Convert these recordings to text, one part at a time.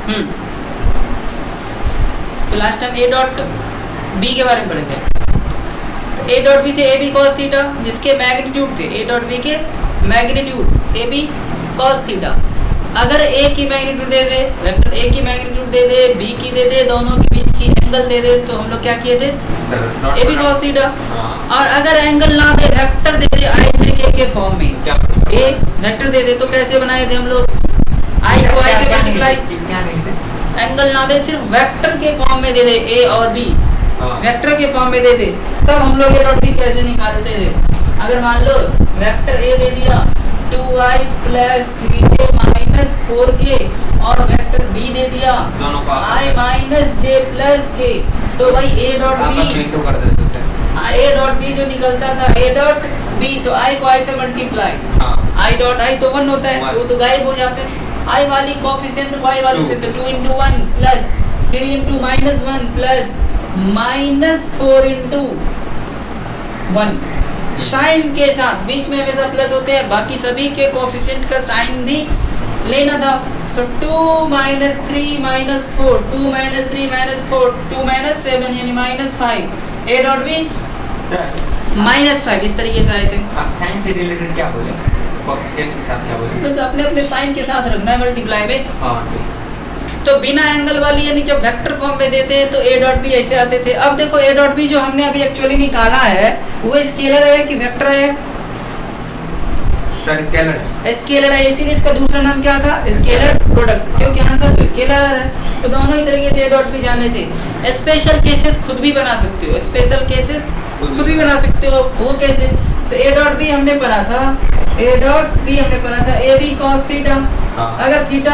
तो last time A dot B के बारे में पढ़े थे। तो ए डॉट बी थे ए बी कॉस थीटा, जिसके मैग्नीट्यूड थे ए डॉट बी के magnitude A B cos theta. अगर ए की magnitude they they, vector A की मैग्नीट्यूड दे दे, बी की दे दे, दोनों के बीच की एंगल दे दे, तो हम लोग क्या किए थे ए बी कॉस थीटा। और अगर एंगल ना दे, वेक्टर दे दे आई से के फॉर्म में, ए वेक्टर दे दे तो कैसे बनाए थे हम लोग, आई को आई से मल्टीप्लाई, एंगल ना दे सिर्फ वेक्टर के फॉर्म में दे दे ए और बी, वेक्टर के फॉर्म में दे दे, तब हम लोग ए डॉट बी कैसे निकालते थे। अगर मान लो वेक्टर ए दे दिया 2i plus 3j minus 4k और वेक्टर बी दे दिया i minus j plus k, तो भाई a डॉट बी जो निकलता था a डॉट बी, तो i को i से मल्टीप्लाई, i डॉट i तो 1 होता है, तो गायब हो जाते हैं। i वाली कोफिशिएंट y वाली से, तो 2 into 1 plus 3 into minus 1 plus minus 4 into 1, sine के साथ बीच में हमेशा प्लस होते हैं, बाकी सभी के कोफिशिएंट का साइन भी लेना था। तो 2 minus 3 minus 4, 2 minus 3 minus 4, 2 minus 7 यानी minus 5, A dot B minus 5, इस तरीके से आए थे। आप साइन से रिलेटेड क्या बोले, कोफिशिएंट के साथ क्या बोले, तो अपने अपने साइन के साथ रखना है मल्टीप्लाई में। हाँ, तो बिना एंगल वाली यानी जब वेक्टर फॉर्म में देते हैं तो ए डॉट बी ऐसे आते थे। अब देखो ए डॉट बी जो हमने अभी एक्चुअली निकाला है वो स्केलर है कि वेक्टर है, सर स्केलर है, स्केलर है, इसीलिए इसका दूसरा नाम क्या था, स्केलर प्रोडक्ट, क्योंकि आंसर तो स्केलर है। तो दोनों ही तरीके से ए डॉट बी जाने थे। स्पेशल केसेस खुद भी बना सकते हो, स्पेशल केसेस खुद भी बना सकते हो, वो कैसे, तो ए डॉट बी हमने पढ़ा था, ए डॉट बी हमने पढ़ा था ए बी कॉस थीटा। अगर थीटा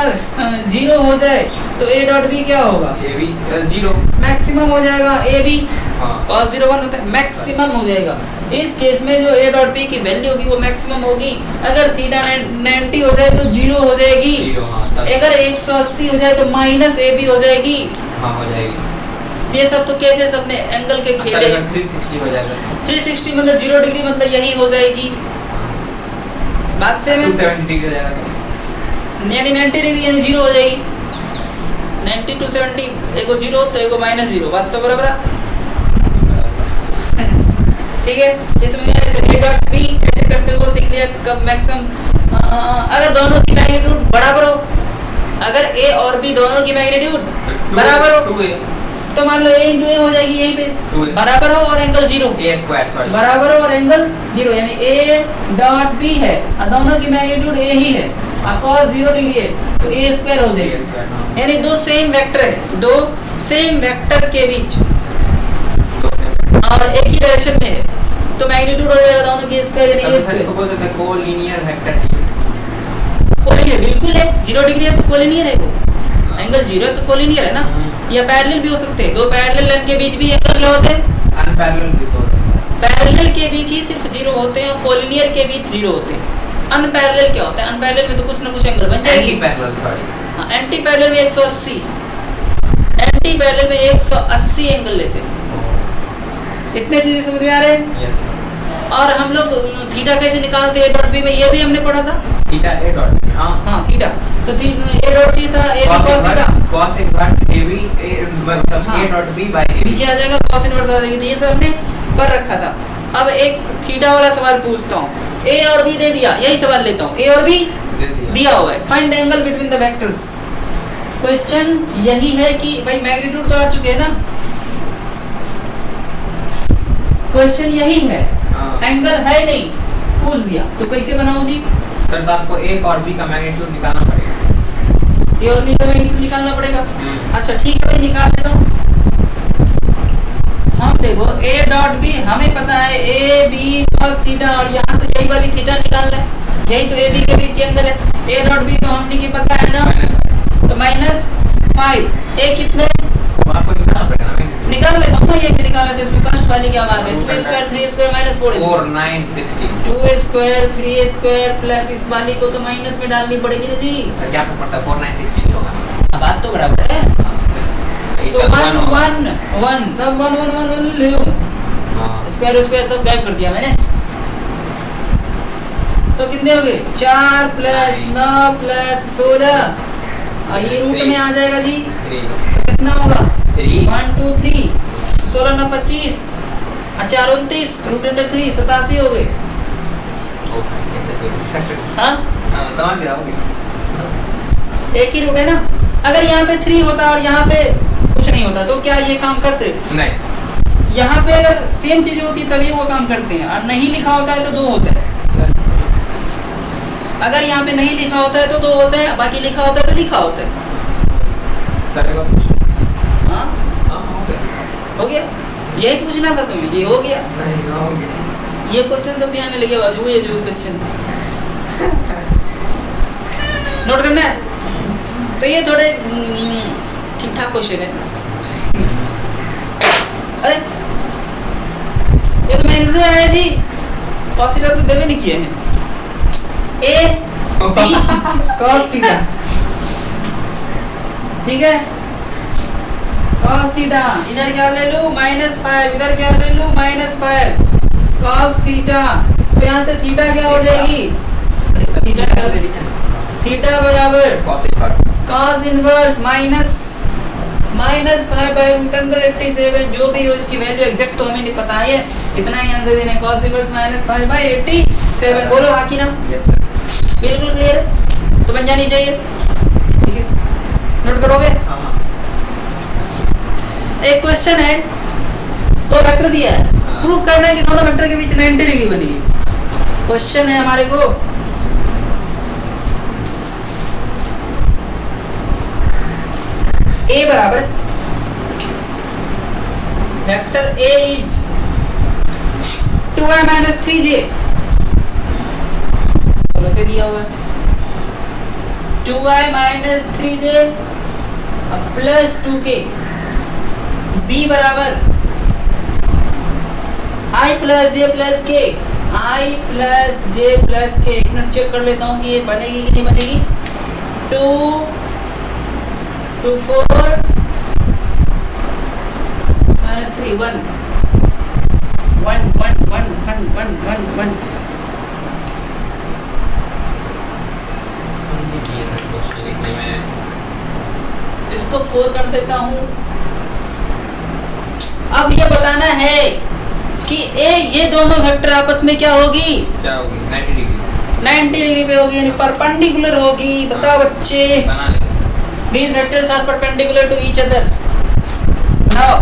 0 हो जाए तो ए डॉट बी क्या होगा, ए बी 0 मैक्सिमम हो जाएगा, ए बी कॉस 0 1 होता है, मैक्सिमम हो जाएगा। इस केस में जो ए डॉट बी की वैल्यू होगी वो मैक्सिमम होगी। अगर थीटा 90 हो जाए तो 0 हो जाएगी, अगर 180 हो जाए तो माइनस ए बी हो जाएगी, हो जाएगी। ये सब तो केसेस अपने एंगल के खेले। 360 हो जाएगा, 360 मतलब 0 डिग्री मतलब यही हो जाएगी, बात से में 270 डिग्री हो जाएगा, यानी 90 डिग्री यानी 0 हो जाएगी। 90 to 70 एगो 0 तो एगो माइनस 0, बात तो बराबर है, ठीक है। इसमें ए डॉट बी कैसे करते हो सीख लिया, कब मैक्सिमम। अगर दोनों की मैग्नीट्यूड बराबर हो, अगर ए और बी दोनों की मैग्नीट्यूड बराबर हो तो मान लो a इंटू ए हो जाएगी, यहीं पे बराबर हो और एंगल 0 बराबर हो और एंगल 0, यानी a डॉट बी है और दोनों की मैग्नीट्यूड a ही है और cos 0 डिग्री है तो a स्क्वायर हो जाएगा। यानी दो सेम वेक्टर है, दो सेम वेक्टर के बीच और एक ही डायरेक्शन में है तो मैग्नीट्यूड हो जाएगा दोनों की स्क्वायर, यानी a स्क्वायर। को बोलते हैं कोलिनियर वेक्टर, कोलिनियर बिल्कुल है, 0 डिग्री है तो कोलिनियर है, वो एंगल 0 है तो कोलिनियर है ना। या पैरेलल भी हो सकते हैं, दो पैरेलल लाइन के बीच भी एंगल क्या होते हैं, अनपैरेलल भी तो होते हैं। पैरेलल के बीच ही सिर्फ 0 होते हैं और कोलिनियर के बीच 0 होते हैं। अनपैरेलल क्या होता है, अनपैरेलल में तो कुछ ना कुछ एंगल बन जाएगी। एंटी पैरेलल, सॉरी हां, एंटी पैरेलल में 180, एंटी पैरेलल में 180 एंगल लेते हैं। इतने चीजें समझ में आ रहे हैं? यस। और हम लोग थीटा कैसे निकालते हैं ए डॉट बी में, ये भी हमने पढ़ा था। थीटा ए डॉट, हां थीटा तो ए डॉट बी था A B cos theta, cos inverse A B मतलब A dot B by A नीचे आ जाएगा cos इनवर्स आ जाएगी। तो ये सब हमने कर रखा था। अब एक थीटा वाला सवाल पूछता हूँ, ए और बी दे दिया, यही सवाल लेता हूँ, ए और बी दिया हुआ है, find the angle between the vectors. Question यही है कि भाई मैग्नीट्यूड तो आ चुके हैं ना, क्वेश्चन यही है, एंगल है नहीं, पूछ दिया तो कैसे बनाऊं जी। सर तो आपको ए और बी का मैग्नीट्यूड निकालना पड़ेगा, ए और बी का मैग्नीट्यूड निकालना पड़ेगा। अच्छा ठीक है भाई, निकाल लेता हूं। हम देखो ए डॉट बी हमें पता है ए बी cos थीटा, और यहाँ से यही वाली थीटा निकालना है, यही तो ए बी के बीच के एंगल है। ए डॉट बी तो हमने की पता है ना, तो -5, ए कितने आपको निकालना पड़ेगा ना, निकाल लेता हूँ ना, ये भी निकाल लेते हैं, उसमें कष्ट वाली क्या बात है। 2 square 3 square minus 4 960, 2 square 3 square plus इस वाली को तो माइनस में डालनी पड़ेगी ना जी। सर क्या आपको पता 4960 नहीं होगा, बात तो बराबर है। तो 1 1 1 सब 1 1 1 1 ले लो, स्क्वायर स्क्वायर सब गायब कर दिया मैंने। तो कितने हो गए 4 प्लस 9 प्लस 16 और ये रूट में आ जाएगा जी 3 तो कितना होगा 3 1 2 3 16 9 25 और 4 29 रूट अंडर 3 87 हो गए। हाँ समझ गया हो गया। एक ही रूट है ना। अगर यहाँ पे 3 होता और यहाँ पे कुछ नहीं होता तो क्या ये काम करते? नहीं, यहाँ पे अगर सेम चीजें होती तभी वो काम करते हैं, और नहीं लिखा होता है तो 2 होता है। अगर यहाँ पे नहीं लिखा होता है तो 2 होता है, बाकी लिखा होता है तो लिखा होता है। हाँ हो गया, यही पूछना था तुम्हें, ये हो गया। नहीं हो गया। ये क्वेश्चन सब भी आने लगे बाजू ये जो क्वेश्चन नोट करना है। तो ये थोड़े ठीक ठाक क्वेश्चन है। अरे ये तो मैंने आया जी, कॉस थीटा तो देवे नहीं किए हैं। ए बी कॉस थीटा, ठीक है। कॉस थीटा इधर क्या ले लूं -5, इधर क्या ले लूं -5 कॉस थीटा। तो यहाँ से थीटा क्या हो जाएगी? थीटा बराबर कॉस इनवर्स -5/√87, जो भी हो इसकी वैल्यू एग्जैक्ट तो हमें नहीं पता है, इतना ही आंसर देना है। Cos inverse -5/87। बोलो हाँ कि ना? बिल्कुल क्लियर है, तो बन जानी चाहिए। ठीक है, नोट करोगे? एक क्वेश्चन है, तो वेक्टर दिया है, प्रूव करना है कि दोनों वेक्टर के बीच 90 डिग्री बनेगी। क्वेश्चन है हमारे को A बराबर vector A is 2i - 3j, ऐसे दिया हुआ है 2i - 3j plus 2k। B बराबर i + j + k, i + j + k। एक मिनट चेक कर लेता हूँ कि ये बनेगी कि नहीं बनेगी। 2 2 4 -3 1 1 1 1 1 1 1 1। इसको 4 कर देता हूँ। अब ये बताना है कि ये दोनों वेक्टर आपस में क्या होगी? 90 डिग्री 90 डिग्री पे होगी, यानी परपेंडिकुलर होगी। बताओ बच्चे, बना लेंगे। these vectors are perpendicular to each other। बनाओ,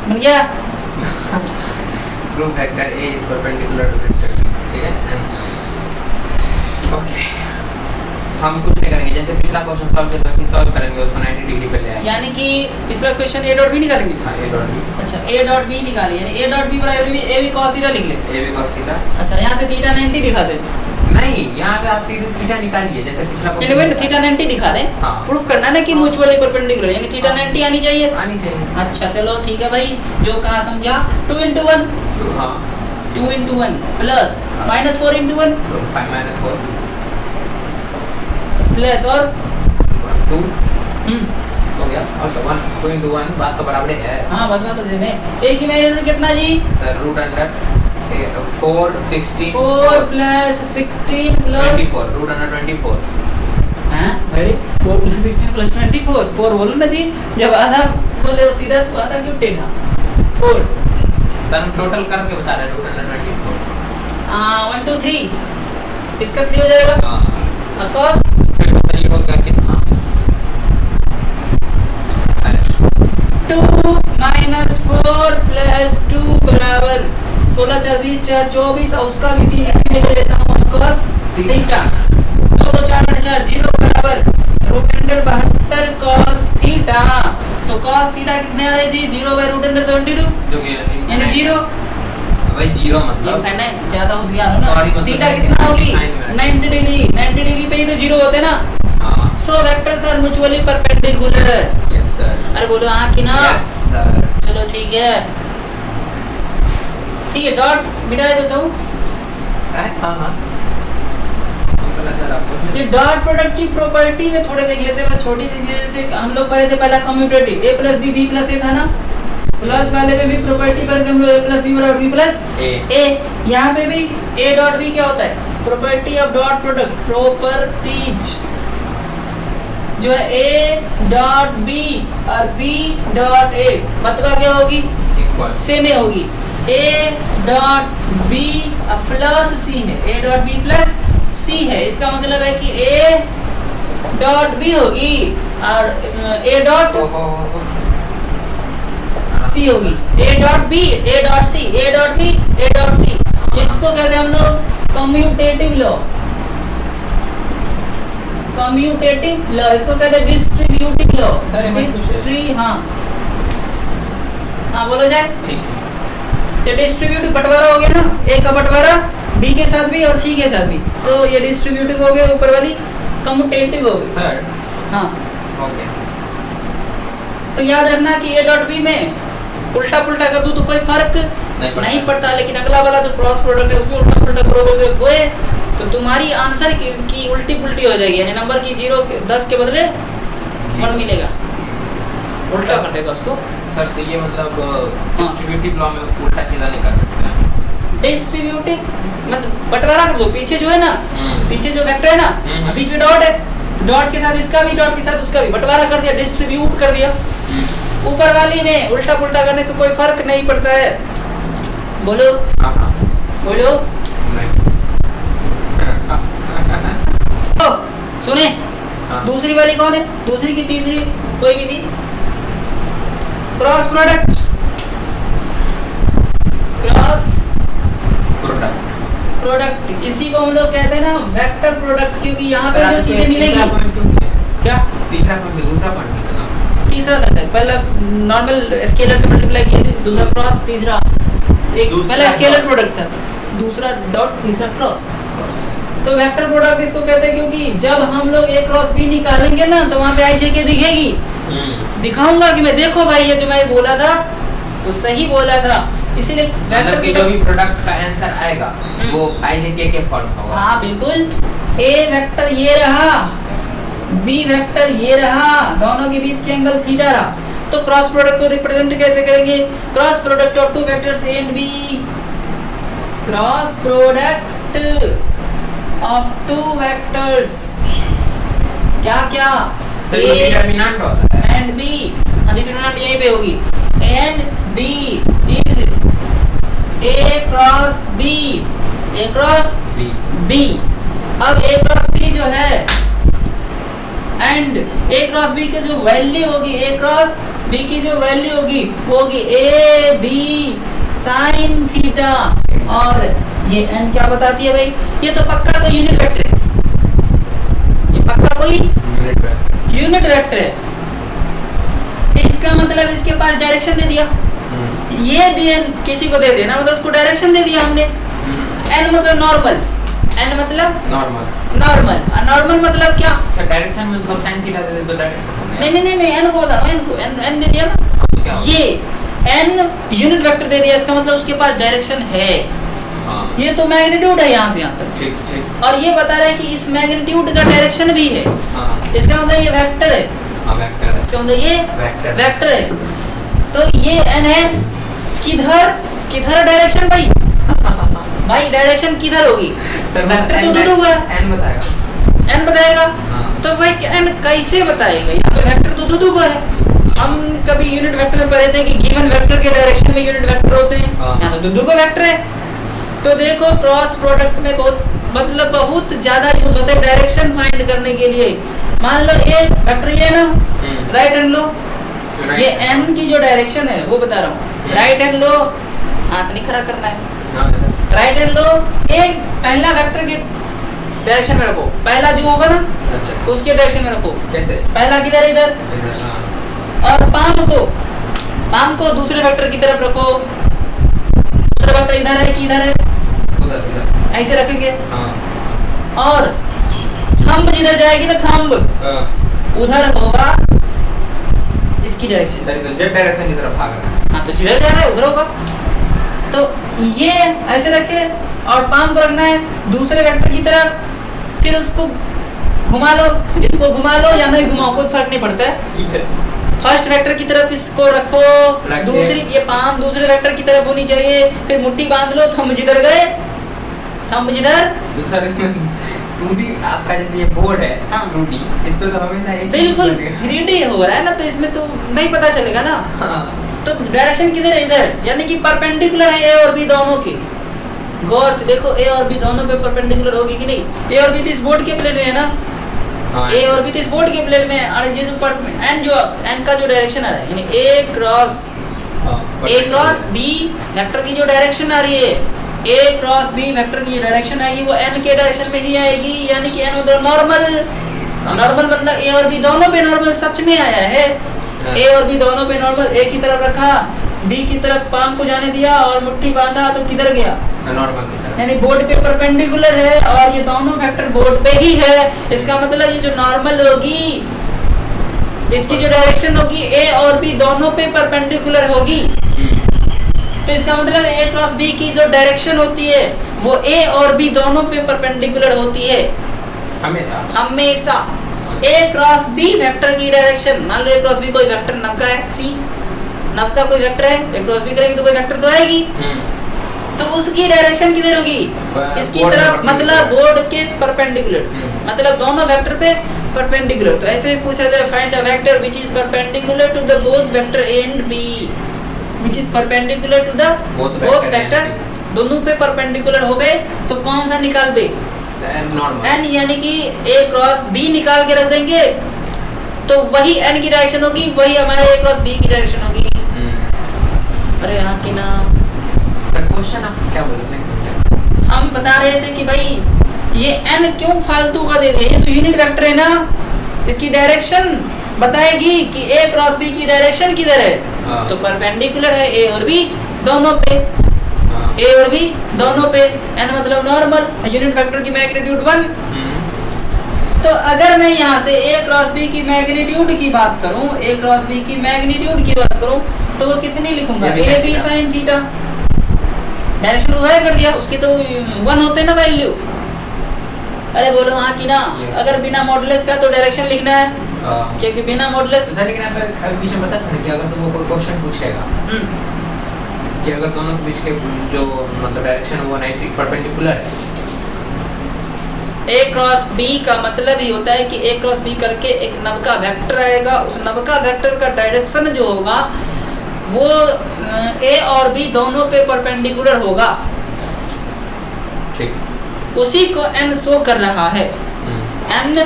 बन गया? Prove vector A is perpendicular to vector B, ठीक है? ओके, हम कुछ नहीं करेंगे, जैसे पिछला क्वेश्चन सॉल्व करेंगे उसको 90 डिग्री पे ले आएंगे। यानी कि पिछला क्वेश्चन A डॉट B निकालेंगे। हाँ, A डॉट B। अच्छा, A डॉट B निकाले, यानी A डॉट B बराबर A भी cos थीटा लिख ले। A भी cos थीटा। अच्छा, यहाँ से थीटा 90 दिखा दे। नहीं, यहाँ पे आप सीधे थीटा निकालिए, जैसे पिछला चलिए भाई थीटा 90 दिखा दे। हाँ। प्रूफ करना ना कि म्यूचुअली परपेंडिकुलर, यानी थीटा 90 आनी चाहिए। आनी चाहिए। अच्छा चलो ठीक है भाई, जो कहा समझा। 2 × 1 हाँ 2 × 1 प्लस -4 × 1 तो 5 - 4 प्लस और 2 हो गया। और तो 1 2 × 1 बात तो बराबर है। हाँ बस बात तो सेम है। एक की वैल्यू कितना जी? Sir root under 4 16 4 + 16 + 24 root under 24। हाँ भाई 4 + 16 + 24 4 बोलो ना जी, जब आधा बोले सीधा तो आधा क्यों टेढ़ा? 4 सर हम टोटल करके बता रहे हैं रूट अंडर 24। 1 2 3 इसका 3 हो जाएगा। हाँ cos फिर तो ये होगा कितना? 2 - 4 + 2 बराबर 16 4 20 4 24 और उसका भी 3 इसी में ले लेता हूँ। cos थीटा 2 2 4 8 4 0 बराबर √72 cos थीटा। तो cos थीटा कितने आ रहे जी? 0/√72 जो कि यानी 0। भाई 0 ये मतलब करना है, ज्यादा होशियार हो ना। Sorry, मतलब थीटा 90 कितना होगी? 90 90 डिग्री पे ही तो 0 होते ना। हाँ so vectors are mutually perpendicular. Yes sir. अरे बोलो हाँ कि ना? Yes sir. चलो ठीक है, ठीक है। डॉट मिटा देता हूँ। हाँ हाँ सर आपको ये डॉट प्रोडक्ट की प्रॉपर्टी में थोड़े देख लेते हैं, बस छोटी सी चीज। जैसे हम लोग पढ़े थे पहला commutative A + B B + A था ना। प्लस वाले में भी प्रॉपर्टी पढ़े थे हम लोग A + B = B + A। यहाँ पे भी A डॉट B क्या होता है? Property of dot product, properties जो है ए डॉट बी और बी डॉट ए मतलब क्या होगी, इक्वल सेम ही होगी। ए डॉट बी प्लस सी है, ए डॉट बी प्लस सी है, इसका मतलब है कि ए डॉट बी होगी और ए डॉट सी होगी, A dot B A dot C, A dot B A dot C. इसको कहते हैं हम लोग कम्यूटेटिव लॉ, कम्यूटेटिव लॉ। इसको कहते हैं डिस्ट्रीब्यूटिव लॉ। हाँ बोलो जाए। ये डिस्ट्रीब्यूटिव बंटवारा हो गया ना, ए का बंटवारा बी के साथ भी और सी के साथ भी, तो ये डिस्ट्रीब्यूटिव हो गया, ऊपर वाली कम्यूटेटिव हो गई। सर हाँ ओके, तो याद रखना कि ए डॉट बी में उल्टा पुल्टा कर दूं तो कोई फर्क नहीं पड़ता, लेकिन अगला वाला जो क्रॉस प्रोडक्ट है उसमें उल्टा पुल्टा करोगे तो तुम्हारी आंसर की उल्टी पुल्टी हो जाएगी, यानी नंबर की 10 के बदले 1 मिलेगा, उल्टा कर देगा उसको। सर तो ये मतलब डिस्ट्रीब्यूटिव लॉ में उल्टा सीधा नहीं कर सकते। डिस्ट्रीब्यूटिव मतलब बंटवारा कर दो, पीछे जो है ना, पीछे जो वेक्टर है ना, बीच में डॉट है, डॉट के साथ इसका भी, डॉट के साथ उसका भी, बंटवारा कर दिया, डिस्ट्रीब्यूट कर दिया। ऊपर वाली में उल्टा पुल्टा करने से कोई फर्क नहीं पड़ता है। बोलो बोलो सुने। दूसरी वाली कौन है, दूसरी की तीसरी कोई भी थी, क्रॉस प्रोडक्ट, क्रॉस प्रोडक्ट इसी को हम लोग कहते हैं ना वेक्टर प्रोडक्ट, क्योंकि यहाँ पे जो चीजें मिलेगी क्या, तीसरा पॉइंट, दूसरा पॉइंट तीसरा था सर, पहला नॉर्मल स्केलर से मल्टीप्लाई किए थे, दूसरा क्रॉस, तीसरा एक पहला स्केलर प्रोडक्ट था, दूसरा डॉट, तीसरा क्रॉस। तो वेक्टर प्रोडक्ट इसको कहते हैं क्योंकि जब हम लोग ए क्रॉस बी निकालेंगे ना तो वहां पे आई जे के दिखेगी, दिखाऊंगा कि मैं देखो भाई ये जो मैं बोला था वो सही बोला था, इसीलिए वेक्टर की जो भी प्रोडक्ट का आंसर आएगा वो आई जे के फॉर्म होगा। हाँ बिल्कुल, ए वेक्टर ये रहा, बी वेक्टर ये रहा, दोनों के बीच के एंगल थीटा रहा, तो क्रॉस प्रोडक्ट को रिप्रेजेंट कैसे करेंगे, cross product of two vectors A and B, cross product of two vectors क्या क्या, तो ये डिटरमिनेंट वाला है एंड बी, डिटरमिनेंट यहीं पे होगी, and B is A cross B, A cross B. अब ए क्रॉस बी जो है एंड ए क्रॉस बी की जो वैल्यू होगी, ए क्रॉस बी की जो वैल्यू होगी वो होगी ए बी साइन थीटा, और ये n क्या बताती है भाई, ये तो पक्का कोई यूनिट वेक्टर है, ये पक्का कोई यूनिट वेक्टर है। इसका मतलब इसके पास डायरेक्शन दे दिया, ये किसी को दे देना मतलब उसको डायरेक्शन दे दिया हमने। n मतलब नॉर्मल, n मतलब नॉर्मल, नॉर्मल मतलब क्या, सर डायरेक्शन में सब साइन थीटा दे दे तो डायरेक्शन हो गया। नहीं n को बता रहा हूं, n को n दे दिया ना, ये n यूनिट वेक्टर दे दिया, इसका मतलब उसके पास डायरेक्शन है। ये तो मैग्नीट्यूड है यहाँ से यहाँ तक, ठीक। और ये बता रहा है कि इस मैग्नीट्यूड का डायरेक्शन भी है, इसका मतलब ये वेक्टर है, वेक्टर है, इसका मतलब ये वेक्टर है। तो ये n है, किधर डायरेक्शन भाई भाई डायरेक्शन किधर होगी, वेक्टर तो होगा, n बताएगा। तो भाई n कैसे बताएगा, यहाँ पे वेक्टर तो है, हम कभी यूनिट वेक्टर में पढ़े थे कि गिवन वेक्टर के डायरेक्शन में यूनिट वेक्टर होते हैं, यहाँ तो दो वेक्टर है। तो देखो क्रॉस प्रोडक्ट में बहुत ज्यादा यूज होता है डायरेक्शन फाइंड करने के लिए। मान लो ये वेक्टर ये ना, राइट हैंड लो, ये n की जो डायरेक्शन है वो बता रहा हूँ, राइट हैंड लो, हाथ नहीं खड़ा करना है, राइट हैंड लो, एक पहला वेक्टर के डायरेक्शन में रखो, पहला जो होगा ना उसके डायरेक्शन में रखो, कैसे, पहला किधर इधर, और पाम को दूसरे वेक्टर की तरफ रखो, दूसरा वेक्टर इधर है कि इधर है, उधर ऐसे रखेंगे। और थंब जिधर जाएगी तो थंब उधर होगा, इसकी डायरेक्शन, जेड डायरेक्शन की तरफ भाग रहा है, हाँ तो जिधर जा रहा है उधर होगा। तो ये ऐसे रखे और पाम को रखना है दूसरे वेक्टर की तरफ, फिर उसको घुमा लो, इसको घुमा लो या नहीं घुमाओ कोई फर्क नहीं पड़ता है। फर्स्ट वेक्टर की तरफ इसको रखो, दूसरी ये पाम दूसरे वेक्टर की तरफ होनी चाहिए, फिर मुट्ठी बांध लो, थंब जिधर गए थंब जिधर। सर इसमें 2D आपका जैसे ये बोर्ड है, हाँ। 2D इस पे तो हमेशा एक ही बिल्कुल बनेगा। 3D हो रहा है ना, तो इसमें तो नहीं पता चलेगा ना। हाँ। तो डायरेक्शन किधर है? इधर, यानी कि परपेंडिकुलर है ए और बी दोनों के। गौर से देखो, ए और बी दोनों पे परपेंडिकुलर होगी कि नहीं? ए और बी तो इस बोर्ड के प्लेन में है ना, हाँ, ए और बी तो इस बोर्ड के प्लेन में है। और ये जो एन का जो डायरेक्शन आ रहा है, यानी ए क्रॉस बी वेक्टर की जो डायरेक्शन आ रही है, ए क्रॉस बी वेक्टर की जो डायरेक्शन आएगी वो एन के डायरेक्शन में ही आएगी, यानी कि एन मतलब नॉर्मल। नॉर्मल मतलब ए और बी दोनों पे नॉर्मल सच में आया है। ए और बी दोनों पे नॉर्मल, ए की तरफ रखा, बी की तरफ पाम को जाने दिया और मुट्ठी बांधा तो किधर गया? नॉर्मल की तरफ। यानी बोर्ड पे परपेंडिकुलर है और ये दोनों वेक्टर बोर्ड पे ही है। इसका मतलब ये जो नॉर्मल होगी, इसकी जो डायरेक्शन होगी ए और बी दोनों पे परपेंडिकुलर होगी। तो इसका मतलब ए क्रॉस बी की जो डायरेक्शन होती है वो ए और बी दोनों पे परपेंडिकुलर होती है हमेशा। हमेशा। ए क्रॉस बी वेक्टर की डायरेक्शन, मान लो ए क्रॉस बी कोई वेक्टर नब का है, सी नब का कोई वेक्टर है, ए क्रॉस बी करेगी तो कोई वेक्टर तो आएगी, तो उसकी डायरेक्शन किधर होगी? इसकी तरफ, मतलब बोर्ड के परपेंडिकुलर, मतलब दोनों वेक्टर पे परपेंडिकुलर। तो ऐसे भी पूछा जाए, find a vector which is perpendicular to the both vector A and B, which is perpendicular to the both vector. दोनों पे परपेंडिकुलर हो गए तो कौन सा निकाल दे? एन, यानी कि ए क्रॉस बी निकाल के रख देंगे तो वही एन की डायरेक्शन होगी, वही हमारे ए क्रॉस बी की डायरेक्शन होगी। अरे हाँ कि ना? क्वेश्चन आप क्या बोल रहे हैं? हम बता रहे थे कि भाई ये एन क्यों फालतू का दे दिया, ये तो यूनिट वेक्टर है ना, इसकी डायरेक्शन बताएगी कि ए क्रॉस बी की डायरेक्शन किधर है। तो परपेंडिकुलर है ए और बी दोनों पे, ए और बी दोनों पे, एन मतलब नॉर्मल, यूनिट वेक्टर की मैग्नीट्यूड 1। तो अगर मैं यहाँ से ए क्रॉस बी की मैग्नीट्यूड की बात करूं, ए क्रॉस बी की मैग्नीट्यूड की बात करूं तो वो कितनी लिखूंगा? A B sine theta, direction वही कर दिया, उसकी तो 1 होते ना वैल्यू। अरे बोलो हाँ कि ना? अगर बिना मॉडुलस का तो डायरेक्शन लिखना है, क्योंकि बिना मॉडुलस। लेकिन आप बीच में बता कि अगर तुमको कोई क्वेश्चन पूछेगा कि अगर दोनों के बीच के जो मतलब डायरेक्शन वो 90 परपेंडिकुलर है, ए क्रॉस बी का मतलब ही होता है कि ए क्रॉस बी करके एक नवका वेक्टर आएगा, उस नवका वेक्टर का डायरेक्शन जो होगा वो ए और बी दोनों पे परपेंडिकुलर होगा। ठीक, उसी को एन शो कर रहा है। N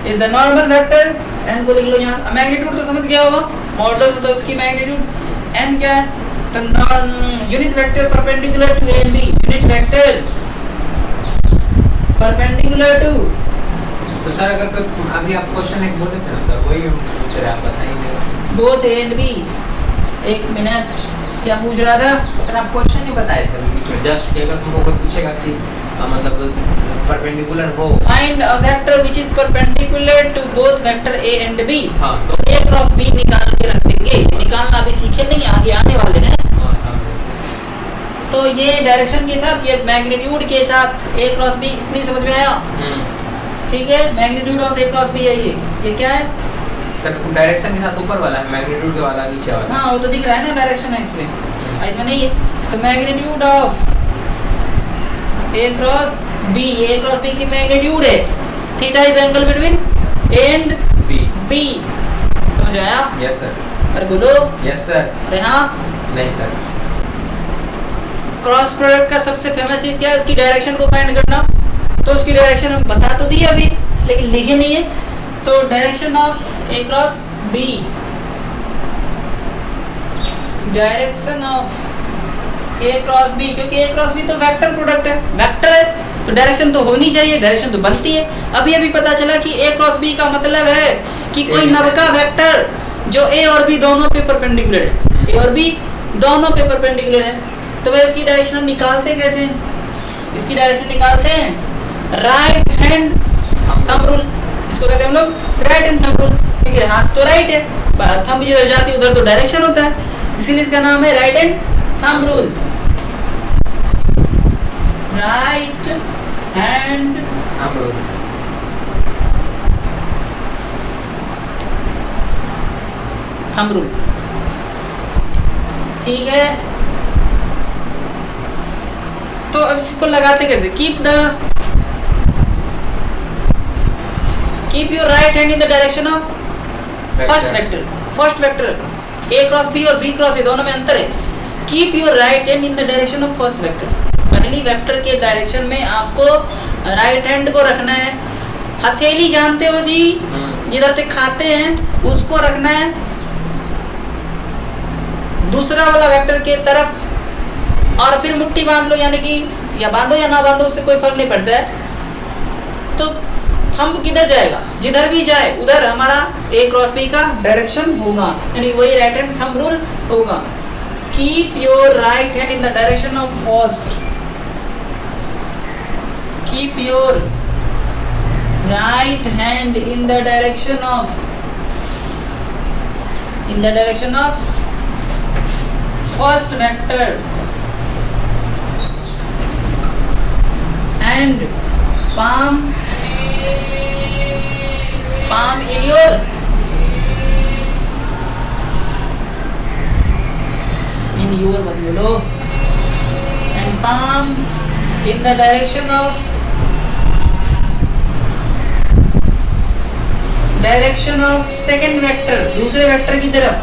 is the normal vector, N को लिख लो यहाँ। मैग्नीट्यूड तो समझ गया होगा, मॉडुलस मतलब उसकी मैग्नीट्यूड। एन क्या है? तो unit vector perpendicular to A and B, unit vector perpendicular to. तो सर अगर कोई अभी आप क्वेश्चन एक बोले थे ना सर, वही पूछ रहे, आप बताइए। बोथ ए एंड बी, एक मिनट, क्या पूछ रहा था? सर आप क्वेश्चन ही बताए थे बीच में जस्ट कि अगर तुमको कोई पूछेगा कि मतलब परपेंडिकुलर हो, find a vector which is perpendicular to both vector A and B. हाँ, तो ए क्रॉस बी निकाल के रख देंगे, निकालना अभी सीखे नहीं, आगे आने वाले हैं। तो ये डायरेक्शन के साथ, ये मैग्नीट्यूड के साथ ए क्रॉस बी, इतनी समझ में आया? ठीक है, magnitude of A cross B है ये क्या है सर? डायरेक्शन के साथ ऊपर वाला है, मैग्नीट्यूड के वाला नीचे वाला। हाँ वो तो दिख रहा है ना, डायरेक्शन है इसमें, इसमें नहीं है। तो magnitude of A cross B, A cross B की मैग्नीट्यूड है theta is angle between A and B. समझ आया? Yes sir. अरे बोलो। Yes sir. अरे हाँ। नहीं सर। क्रॉस प्रोडक्ट का सबसे फेमस चीज क्या है? उसकी डायरेक्शन को फाइंड करना। तो उसकी डायरेक्शन हम बता तो दिए अभी, लेकिन लिखे नहीं है। तो direction of A cross B, direction of A cross B, क्योंकि ए क्रॉस बी तो वेक्टर प्रोडक्ट है, वेक्टर है तो डायरेक्शन तो होनी चाहिए, डायरेक्शन तो बनती है। अभी अभी पता चला कि ए क्रॉस बी का मतलब है कि कोई नवका वेक्टर जो ए और बी दोनों पे परपेंडिकुलर है, ए और बी दोनों पे परपेंडिकुलर है। तो भाई इसकी डायरेक्शन हम निकालते कैसे हैं? इसकी डायरेक्शन निकालते हैं राइट हैंड थंब रूल, इसको कहते हैं हम लोग राइट हैंड थंब रूल, क्योंकि हाथ तो राइट है, थंब जिधर जाती है उधर तो डायरेक्शन होता है, इसीलिए इसका नाम है right hand thumb rule. Right hand thumb rule, thumb rule, ठीक है। तो अब इसको लगाते कैसे? Keep your right hand in the direction of first vector. First vector A cross B और बी क्रॉस ए दोनों में अंतर है। Keep your right hand in the direction of first vector. पहली वेक्टर के डायरेक्शन में आपको राइट हैंड को रखना है। हथेली जानते हो जी, जिधर से खाते हैं उसको रखना है दूसरा वाला वेक्टर के तरफ, और फिर मुट्ठी बांध लो, यानी कि या बांधो या ना बांधो उससे कोई फर्क नहीं पड़ता है। तो थंब किधर जाएगा? जिधर भी जाए उधर हमारा ए क्रॉस बी का डायरेक्शन होगा, यानी वही राइट हैंड थंब रूल होगा। Keep your right hand in the direction of first. Keep your right hand in the direction of first vector and palm in your मत बोलो, and palm in the direction of second vector, दूसरे vector की तरफ,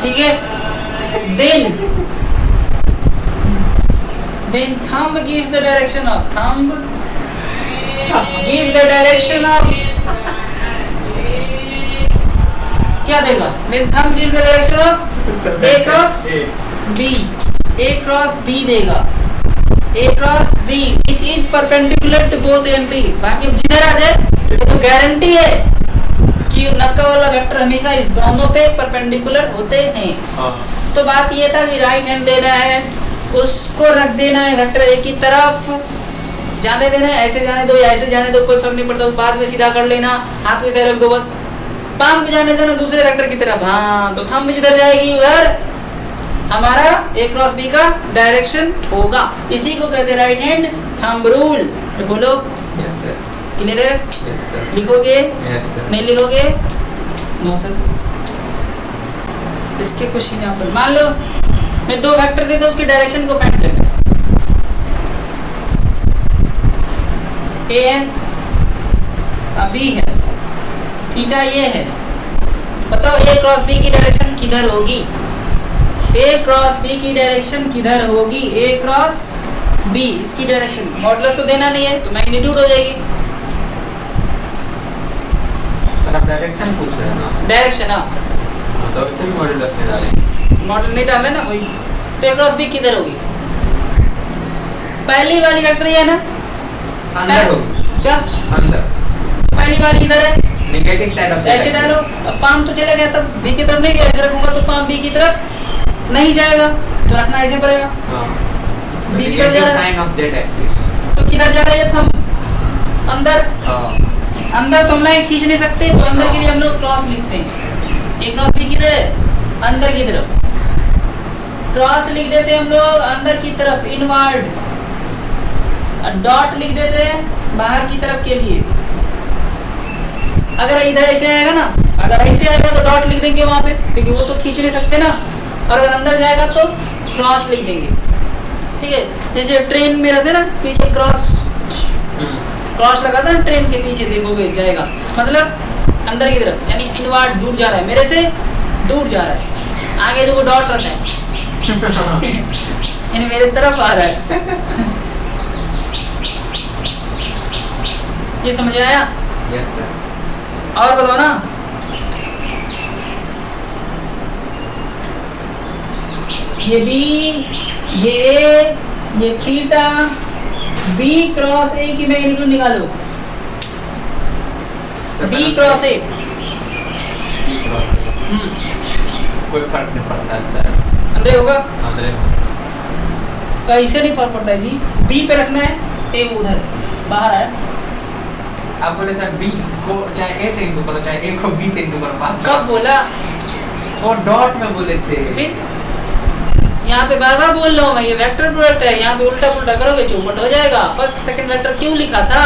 ठीक है। then thumb gives the direction of क्या देगा? then thumb gives the direction of a cross b देगा, a cross b which is perpendicular to both a and b। बाकी अब जिधर आ जाए ये तो गारंटी है कि नक्का वाला वेक्टर हमेशा इस दोनों पे परपेंडिकुलर होते हैं। तो बात ये था कि राइट हैंड देना है, उसको रख देना है वेक्टर ए की तरफ, जाने देना है, ऐसे जाने दो या ऐसे जाने दो कोई फर्क नहीं पड़ता, उस बाद में सीधा कर लेना, हाथ में से रख दो बस। पाम को जाने देना दूसरे वेक्टर की तरफ। हाँ, तो थंब जिधर जाएगी उधर हमारा ए क्रॉस बी का डायरेक्शन होगा। इसी को कहते हैं राइट हैंड थंब रूल। तो बोलो यस सर, क्लियर है? Yes sir. लिखोगे? Yes sir. नहीं लिखोगे? No sir. इसके कुछ एग्जांपल मान लो मैं दो वेक्टर दे दो, उसकी डायरेक्शन को फाइंड करना ए है बी है, थीटा ये है, बताओ ए क्रॉस बी की डायरेक्शन किधर होगी? ए क्रॉस बी की डायरेक्शन किधर होगी? ए क्रॉस बी इसकी डायरेक्शन, मॉडुलस तो देना नहीं है तो मैग्नीट्यूड हो जाएगी। आप डायरेक्शन पूछ रहे हैं ना? डायरेक्शन हाँ, तो इससे भी मॉडुलस नहीं डालेंगे, मॉडल नहीं डालना ना वही। तो ए क्रॉस बी किधर होगी? पहली वाली वेक्टर ये है ना, अंदर होगी। क्या अंदर? पहली वाली इधर है, नेगेटिव साइड ऑफ ऐसे डालो। अब पाम तो चला गया, तब बी की तरफ नहीं गया, ऐसे रखूंगा तो पाम बी की तरफ नहीं जाएगा, तो रखना ऐसे पड़ेगा। बी की तरफ जा रहा है साइन ऑफ जेड एक्सिस, तो किधर जा रहा है? थंब अंदर। अंदर तो हम लाइन खींच नहीं सकते, तो अंदर के लिए हम लोग क्रॉस लिखते हैं। ए क्रॉस बी किधर है? अंदर की तरफ। क्रॉस लिख देते हैं हम लोग अंदर की तरफ, इनवर्ड। डॉट लिख देते हैं बाहर की तरफ के लिए। अगर इधर ऐसे आएगा ना, अगर ऐसे आएगा तो डॉट लिख देंगे वहां पे, क्योंकि वो तो खींच नहीं सकते ना। और अगर अंदर जाएगा तो क्रॉस लिख देंगे, ठीक है। जैसे ट्रेन में रहते ना पीछे क्रॉस लगा था ट्रेन के पीछे, देखोगे जाएगा, मतलब अंदर की तरफ, यानी इनवर्ड दूर जा रहा है, मेरे से दूर जा रहा है। आगे देखो डॉट रहता है यानी मेरे तरफ आ रहा है। ये समझ आया? Yes sir. और बताओ ना, ये बी, ये ए, ये थीटा, बी क्रॉस ए की मैग्नीट्यूड निकालो। बी क्रॉस ए कोई फर्क नहीं पड़ता सर, अंदर होगा। अंदर तो ऐसे नहीं फर्क पड़ता है जी, बी पे रखना है, ए उधर बाहर है। आप बोले सर बी को चाहे ए से इंटू करो, चाहे ए को बी से इंटू करो। बात कब बोला? वो डॉट में बोले थे। फिर यहाँ पे बार बार बोल रहा हूँ मैं, ये वेक्टर प्रोडक्ट है, यहाँ पे उल्टा पुल्टा करोगे चौपट हो जाएगा। फर्स्ट सेकंड वेक्टर क्यों लिखा था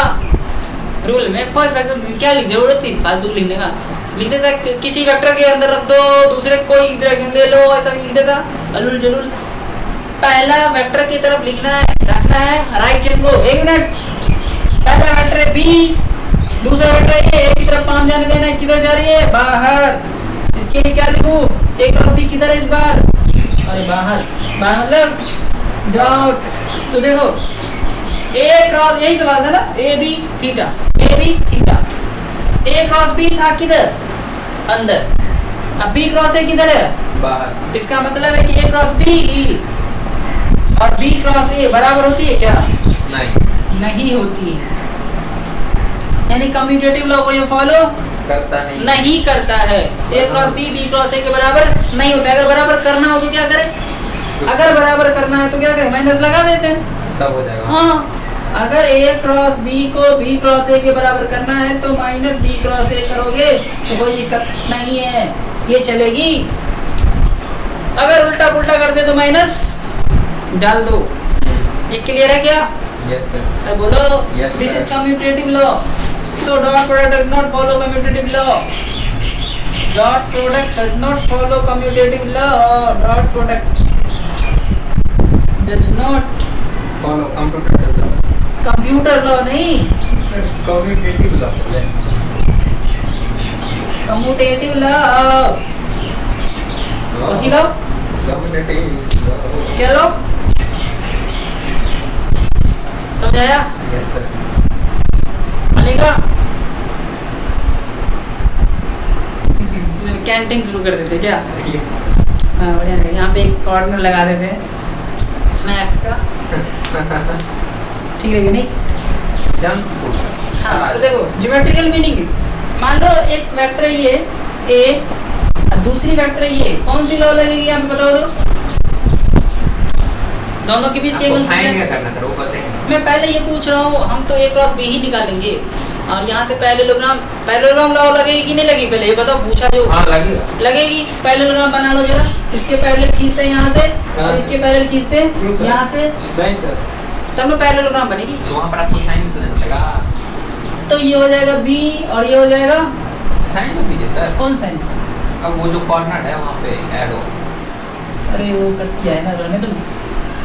रूल में? फर्स्ट वेक्टर क्या जरूरत थी फालतू लिखने का? लिख देता किसी वेक्टर के अंदर रख दो, दूसरे कोई डायरेक्शन ले लो, ऐसा लिख देता अलुल जलुल। पहला वेक्टर की तरफ लिखना है, रखना है राइट चेन को। एक मिनट, पहला वेक्टर है बी, दूसरा वेक्टर ए की तरफ 5 जाने देना है। किधर जा रही है? बाहर। इसके लिए क्या लिखूं? ए क्रॉस बी किधर है इस बार? अरे बाहर। बाहर मतलब डॉट। तो देखो ए क्रॉस, यही सवाल था ना, A B theta, A B theta. A cross B था किधर? अंदर। अब बी क्रॉस ए किधर है? बाहर। इसका मतलब है कि ए क्रॉस बी और बी क्रॉस ए बराबर होती है क्या? नहीं होती है। यानी कम्यूटेटिव लॉ को ये फॉलो करता नहीं करता है। A cross B B cross A के बराबर नहीं होता है। अगर बराबर करना हो तो क्या करें? अगर बराबर करना है तो क्या करें? माइनस लगा देते हैं, तब हो जाएगा। हाँ, अगर ए क्रॉस बी को बी क्रॉस ए के बराबर करना है तो माइनस बी क्रॉस ए करोगे तो कोई दिक्कत नहीं है, ये चलेगी। अगर उल्टा पुल्टा कर दे तो माइनस डाल दो। ये क्लियर है क्या? Yes sir. बोलो। Yes, this sir. Is commutative law. So dot product does not follow commutative law. Dot product does not follow commutative law. Dot product does not follow computer law. Computer law नहीं, commutative law. Commutative law. वही लो, commutative law. क्या लो? समझ आया? Yes sir. मानेगा? Canteen शुरू कर देते क्या? हाँ बढ़िया रहेगा। यहाँ पे एक कॉर्नर लगा देते हैं स्नैक्स का, ठीक रहेगा नहीं? Junk food. हाँ तो देखो ज्योमेट्रिकल मीनिंग, मान लो एक वेक्टर ये ए, दूसरी वेक्टर ये, कौन सी लॉ लगेगी यहाँ पे बताओ तो? दोनों के बीच के एंगल क्या करना था वो बताएंगे। मैं पहले ये पूछ रहा हूँ, हम तो ए क्रॉस बी ही निकालेंगे और यहाँ से पैरेललोग्राम लॉ लगेगी कि नहीं लगेगी? पहले ये बताओ, पूछा जो। हाँ लगेगा। लगेगी। पैरेललोग्राम बना लो जरा। इसके पैरेलल खींचते हैं यहाँ से और इसके पैरेलल खींचते हैं यहाँ से, नहीं सर। तब ना पैरेललोग्राम बनेगी। तो वहाँ पर आपको साइन तो देना पड़ेगा। तो ये हो जाएगा बी और ये हो जाएगा साइन तो दीजिए सर। कौन साइन? अब वो जो कॉर्नर है वहाँ पे ऐड हो। अरे वो कट किया है ना, रहने दो।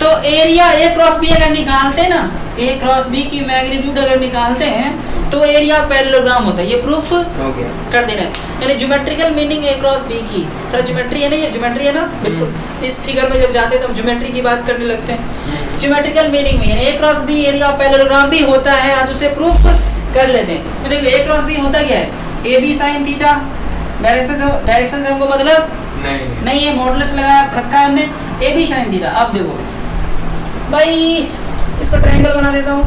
तो एरिया ए क्रॉस बी अगर निकालते हैं ना, ए क्रॉस बी की मैग्नीट्यूड अगर निकालते हैं तो एरिया पैरेललोग्राम होता है। ये प्रूफ हो गया। कर देना है। यानी ज्योमेट्रिकल मीनिंग ए क्रॉस बी की, थोड़ा ज्योमेट्री है ना, ये ज्योमेट्री है ना बिल्कुल। इस फिगर में जब जाते हैं तो हम ज्योमेट्री की बात करने लगते हैं। ज्योमेट्रिकल मीनिंग में ए क्रॉस बी एरिया पैरेललोग्राम भी होता है, आज उसे प्रूफ कर लेते हैं। तो देखो ए क्रॉस बी होता क्या है? A B sine theta. Direction से हमको मतलब नहीं है, मॉडुलस लगाया रखा है हमने, ए बी साइन थीटा। अब देखो भाई, इसको ट्रायंगल बना देता हूँ,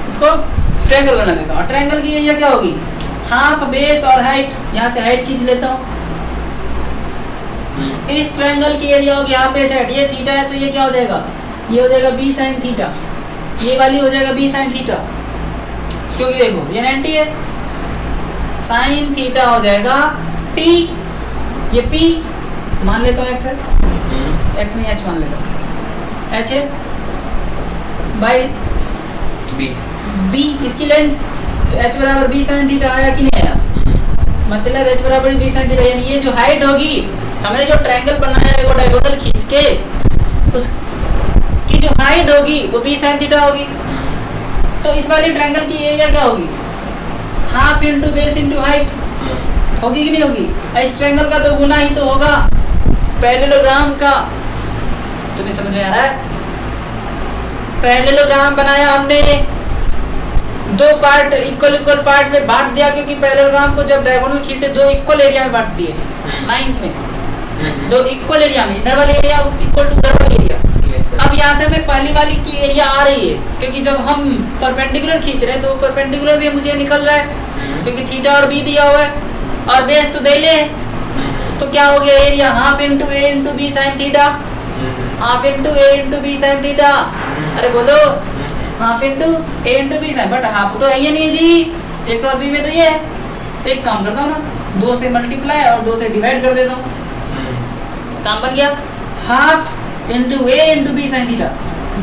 इसको ट्रायंगल बना देता हूँ। ट्रायंगल की एरिया क्या होगी? हाफ बेस और हाइट। यहाँ से हाइट खींच लेता हूँ। इस ट्रायंगल की एरिया होगी हाफ बेस हाइट। ये थीटा है तो ये क्या हो जाएगा? ये हो जाएगा बी साइन थीटा। ये वाली हो जाएगा बी साइन थीटा, क्योंकि देखो ये 90 है। साइन थीटा हो जाएगा P, ये P मान लेता हूँ एक्स है, एक्स नहीं एच मान लेता हूँ, एच है बाई बी इसकी लेंथ। तो एच बराबर बी साइन थीटा आया कि नहीं आया? मतलब एच बराबर बी साइन थीटा, यानी ये जो हाइट होगी, हमने जो ट्रायंगल बनाया है वो डायगोनल खींच के उसकी जो हाइट होगी वो बी साइन थीटा होगी। तो इस वाली ट्रायंगल की एरिया क्या होगी? Half into base into height होगी कि नहीं होगी? इस ट्रायंगल का तो गुना ही तो होगा पैरेललोग्राम का। तुम्हें समझ में आ रहा है? पैरेललोग्राम बनाया हमने, दो पार्ट इक्वल पार्ट में बांट दिया, क्योंकि पैरेललोग्राम को जब डायगोनल खींचते दो इक्वल एरिया में बांट दिए। 9th में दो इक्वल एरिया में, इधर वाली एरिया इक्वल टू उधर वाली एरिया। अब यहाँ से हमें पहली वाली की एरिया आ रही है, क्योंकि जब हम परपेंडिकुलर खींच रहे हैं तो परपेंडिकुलर भी मुझे निकल रहा है, क्योंकि थीटा और बी दिया हुआ है और बेस तो दे ले। तो क्या हो गया? Area half into A into B sine theta, half into A into B sine theta. अरे बोलो, half into A into B sine, but half तो है ही नहीं जी, ए क्रॉस बी में तो ये है। तो एक काम करता हूँ ना, 2 से मल्टीप्लाई और 2 से डिवाइड कर देता हूँ, काम बन गया। Half into A into B sine theta,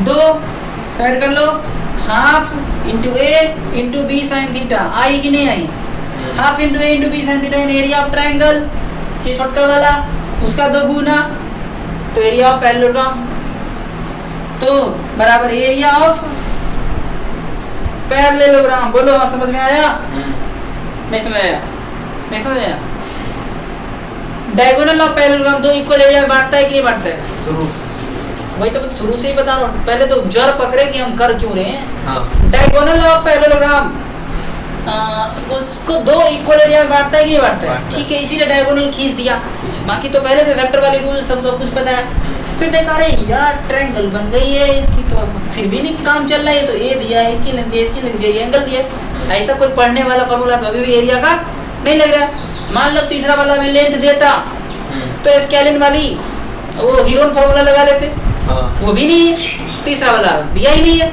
2 side कर लो, half into A into B sine theta. आई कि नहीं आई? Half into A into B sine theta in area of triangle, छोटा वाला उसका 2 गुना, तो एरिया ऑफ पैरेललोग्राम तो बराबर एरिया ऑफ पैरेललोग्राम। बोलो हाँ, समझ में आया? नहीं समझ आया? नहीं समझ आया? डायगोनल ऑफ पैरेललोग्राम दो इक्वल एरिया में बांटता है कि नहीं बांटता है? वही तो शुरू से ही बता रहा हूँ, पहले तो जड़ पकड़े कि हम कर क्यों रहे हैं। डायगोनल ऑफ पैरेललोग्राम उसको दो इक्वल एरिया में बांटता है कि नहीं बांटता है? ठीक है, इसीलिए डायगोनल खींच दिया, बाकी तो पहले से वेक्टर वाले रूल सब कुछ पता है। फिर देखा अरे यार ट्रायंगल बन गई है इसकी, तो फिर भी नहीं काम चल रहा है, तो ए दिया है, इसकी लेंथ इसकी लेंथ ये एंगल दिया है। ऐसा कोई पढ़ने वाला फॉर्मूला तो अभी भी एरिया का नहीं लग रहा। मान लो तीसरा वाला में लेंथ देता तो स्केलिन वाली वो हीरोन फॉर्मूला लगा लेते, वो भी नहीं है, तीसरा वाला दिया ही नहीं है।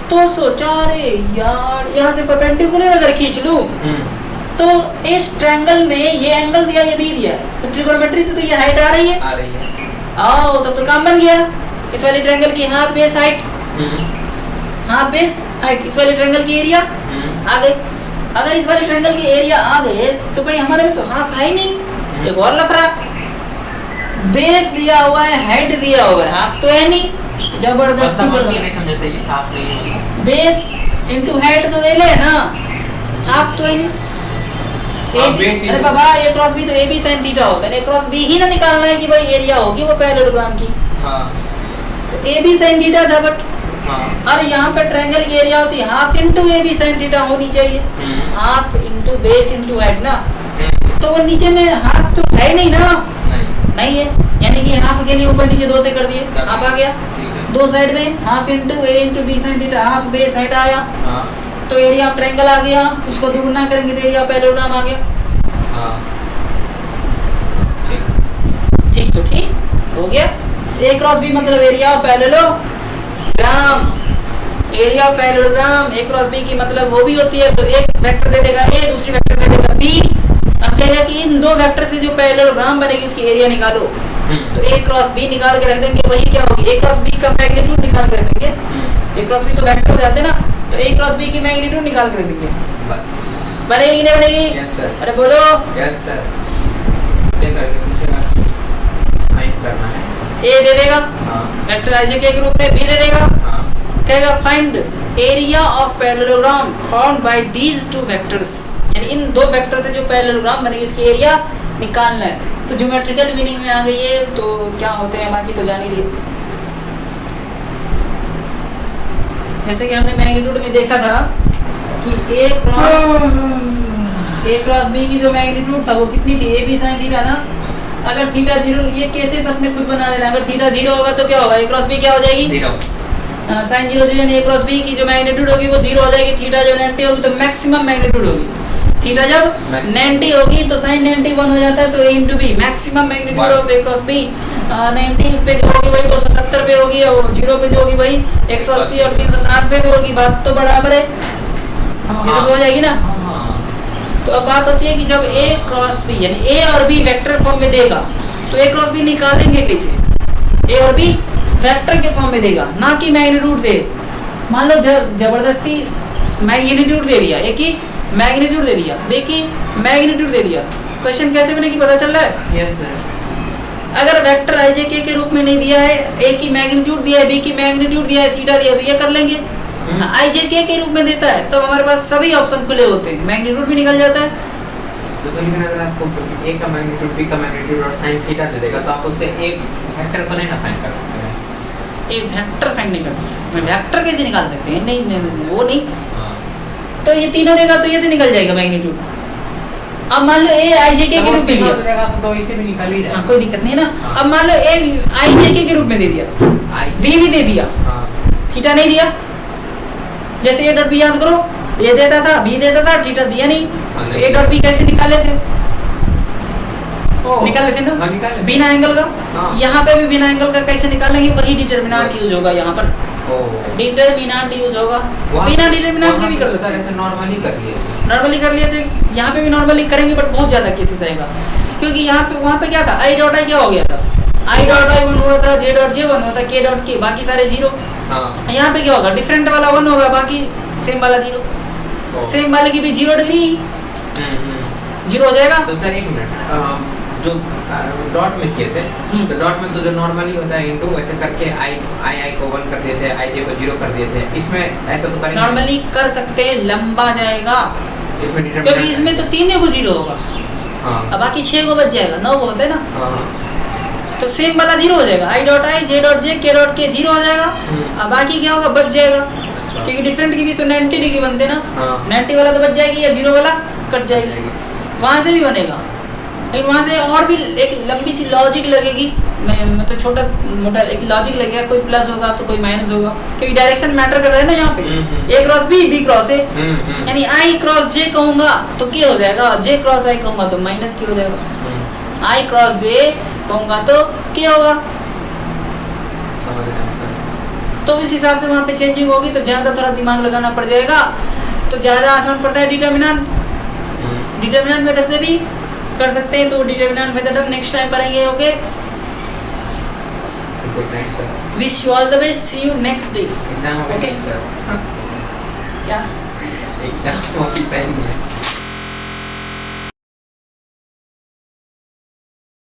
तो सोचा अरे यार यहाँ से परपेंडिकुलर अगर खींच लूं तो इस ट्रायंगल में ये एंगल दिया, ये भी दिया है, तो ट्रिगोनोमेट्री से तो ये हाइट आ रही है। आओ तब तो काम बन गया। इस वाले ट्रायंगल की half base height, half base height इस वाले ट्रायंगल की एरिया आ गई। अगर इस वाले ट्रायंगल की एरिया आ गए तो भाई हमारे में तो हाफ है ही नहीं, एक और लफड़ा। बेस दिया हुआ है, हाइट दिया हुआ है, हाफ तो है नहीं, जबरदस्ती नहीं समझे सही, हाफ नहीं है। बेस इनटू हाइट तो दे ले ना, हाफ तो है नहीं। अरे बाबा ए क्रॉस बी तो ए बी साइन थीटा होता है, ए क्रॉस बी ही ना निकालना है कि भाई एरिया होगी वो पैरेललोग्राम की। तो ए बी साइन थीटा था, बट और यहाँ पे ट्रायंगल की एरिया होती है half into A B sine theta होनी चाहिए, half into base into height ना। तो वो नीचे में हाफ तो है नहीं ना, नहीं है, यानी कि हाफ के लिए ऊपर नीचे दो से कर दिए, हाफ आ गया। दो साइड में half into A into B sine theta, half base height आया, तो एरिया ऑफ ट्रायंगल आ गया। उसको दुगुना करेंगे तो एरिया ऑफ पैरेललोग्राम आ गया। ठीक तो ठीक हो गया। ए क्रॉस बी मतलब area of parallelogram, area of parallelogram A cross B की मतलब वो भी होती है, तो एक वेक्टर दे देगा ए, दूसरी वेक्टर दे देगा बी। अब कहेगा कि इन दो वेक्टर से जो पैरेललोग्राम बनेगी उसकी एरिया निकालो, तो ए क्रॉस बी निकाल के रख देंगे, वही क्या होगी ए क्रॉस बी का मैग्नीट्यूड निकाल के रख देंगे। ए क्रॉस बी तो वेक्टर हो जाते ना, तो ए क्रॉस बी की मैग्नीट्यूड निकाल कर देंगे, बस। बनेगी नहीं बनेगी? Yes sir. अरे बोलो। Yes sir. करना है ए दे देगा वेक्टर आई जे के रूप में, बी दे देगा, कहेगा find area of parallelogram formed by these two vectors, यानी इन दो वेक्टर से जो पैरेललोग्राम बनेगी उसकी एरिया निकालना है। तो ज्योमेट्रिकल मीनिंग में आ गई है, तो क्या होते हैं बाकी तो जान ही लिए। जैसे कि हमने मैग्नीट्यूड में देखा था कि ए क्रॉस बी की जो मैग्नीट्यूड था वो कितनी थी, ए बी साइन थीटा ना। अगर थीटा जीरो, ये केसेस अपने खुद बना लेना, अगर थीटा जीरो होगा तो क्या होगा, ए क्रॉस बी क्या हो जाएगी, साइन जीरो जीरो, ए क्रॉस बी की जो मैग्नीट्यूड होगी वो जीरो हो जाएगी। थीटा जब 90 होगी तो मैक्सिमम मैग्नीट्यूड होगी, थीटा जब 90 होगी तो साइन 90 1 हो जाता है, तो A into B maximum magnitude of A cross B 90 पे जो होगी वही 270 पे होगी, और जीरो पे जो होगी वही 180 और 360 पे होगी। बात तो बराबर है, ये सब हो जाएगी ना। तो अब बात होती है कि जब ए क्रॉस बी यानी ए और बी वेक्टर फॉर्म में देगा तो ए क्रॉस बी निकालेंगे कैसे, ए और बी वेक्टर के फॉर्म में देगा, ना कि मैग्नीट्यूड दे। मान लो जबरदस्ती मैग्नीट्यूड दे दिया, ए की मैग्नीट्यूड दे दिया, बी की मैग्नीट्यूड दे दिया, क्वेश्चन कैसे बनेगी पता चल रहा है? Yes sir. अगर वेक्टर आई जे के रूप में नहीं दिया है, ए की मैग्नीट्यूड दिया है, बी की मैग्नीट्यूड दिया है, थीटा दिया, तो ये कर लेंगे। आई जे के रूप में देता है तो हमारे पास सभी ऑप्शन खुले होते हैं, मैग्नीट्यूड भी निकल जाता है। लेकिन अगर आपको ए का मैग्नीट्यूड, बी का मैग्नीट्यूड और साइन थीटा दे देगा तो आप उससे एक वेक्टर को नहीं ना फाइंड कर सकते हैं। एक वेक्टर फाइंड नहीं कर सकते, वेक्टर कैसे निकाल सकते हैं? नहीं वो नहीं। तो ये तीनों देगा तो ये से निकल जाएगा मैग्नीट्यूड। अब मान लो ए आई जे के रूप में दिया तो इसे भी निकल ही जाएगा, कोई दिक्कत नहीं ना। अब मान लो ए आई जे के रूप में दे दिया, बी भी दे दिया, थीटा नहीं दिया। जैसे ए डॉट बी याद करो, ए देता था, बी देता था, थीटा दिया नहीं, तो ए डॉट बी कैसे निकाले थे? निकाले थे ना बिना एंगल का। यहाँ पे भी बिना एंगल का कैसे निकालेंगे, वही डिटरमिनेंट यूज होगा यहाँ पर, डिटरमिनेंट यूज होगा। बिना डिटरमिनेंट के भी कर सकते हैं, नॉर्मली कर लिए थे, यहाँ पे भी नॉर्मली करेंगे, बट बहुत ज्यादा केसेस आएगा, क्योंकि यहाँ पे वहाँ पे क्या था, आई डॉट आई क्या हो गया था, आई डॉट आई 1 हुआ था, जे डॉट जे 1 हुआ था, के डॉट के, बाकी सारे जीरो। यहाँ पे क्या होगा, डिफरेंट वाला 1 होगा, बाकी सेम वाला 0। सेम वाले की भी 0 डिग्री 0 हो जाएगा। तो सर एक मिनट, जो डॉट में किए थे, तो डॉट में तो जो नॉर्मली होता है इनटू वैसे करके आई को 1 कर देते हैं, आई जे को 0 कर देते हैं। इसमें ऐसा तो करेंगे नॉर्मली कर सकते हैं, लंबा जाएगा इसमें क्योंकि इसमें तो 3 को 0 होगा, हाँ अब बाकी 6 को बच जाएगा, 9 को होता है ना, हाँ तो सेम वाला 0 हो जाएगा, I dot I J dot J के डॉट के 0 हो जाएगा। अब बाकी क्या होगा, बच जाएगा, अच्छा क्योंकि डिफरेंट की भी तो 90 डिग्री बनते ना, हाँ 90 वाला तो बच जाएगी या 0 वाला कट जाएगी, वहां से भी बनेगा। लेकिन वहां से और भी एक लंबी सी लॉजिक लगेगी, मतलब छोटा मोटा एक लॉजिक लगेगा, कोई प्लस होगा तो कोई माइनस होगा, क्योंकि डायरेक्शन मैटर कर रहा है ना यहाँ पे, A cross B, B cross A, यानी आई क्रॉस जे कहूंगा तो के हो जाएगा, जे क्रॉस आई कहूंगा तो माइनस के हो जाएगा, आई क्रॉस जे कहूंगा तो के होगा। समझ गया सर। तो इस हिसाब से वहां पे चेंजिंग होगी, तो ज्यादा थोड़ा दिमाग लगाना पड़ जाएगा, तो ज्यादा आसान पड़ता है डिटर्मिनेंट। डिटर्मिनेंट मेथड से भी कर सकते हैं, तो डिटर्मिनेंट मेथड हम नेक्स्ट टाइम पढ़ेंगे। Okay, good night sir. Wish you all the best, see you next day. Exam हो गया Okay. सर, क्या एग्जाम हो गई टाइम में।